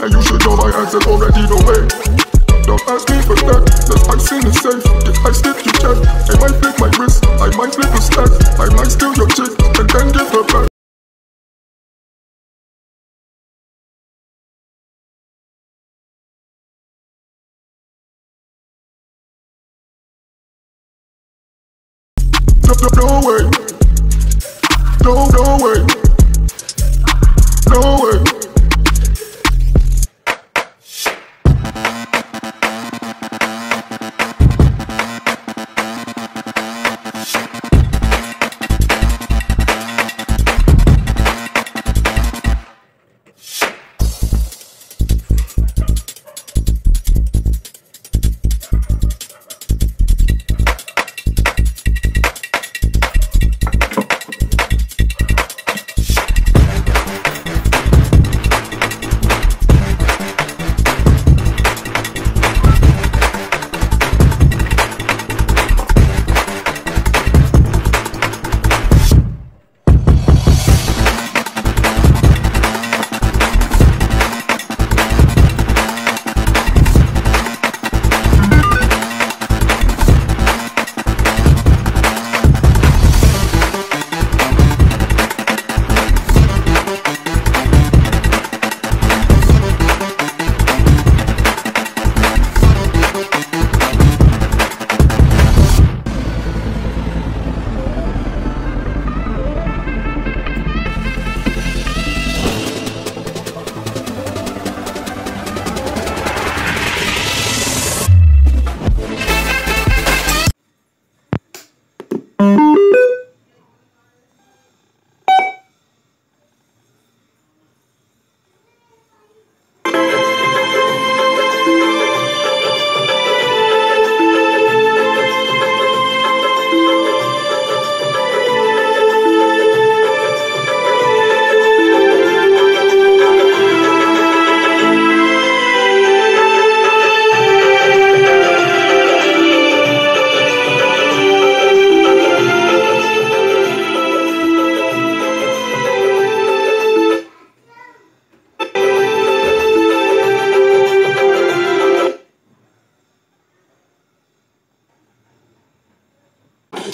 And you should know my answer already the way. Don't ask me for that, the ice in the safe. Get ice if you check. I might flick my wrist, I might flip a stack. I might steal your chick and then give her back. No way. No way. No way. been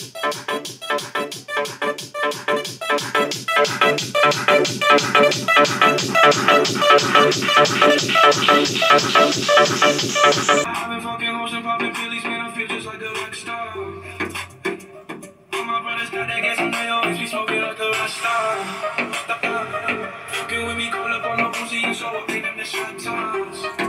fucking hoes and popping pillies, man, I feel just like a rock star. All my brothers got that gas, I know your bitch be smoking like a rock star. Fucking with me, call up on no pussy, so I pay them the shot times.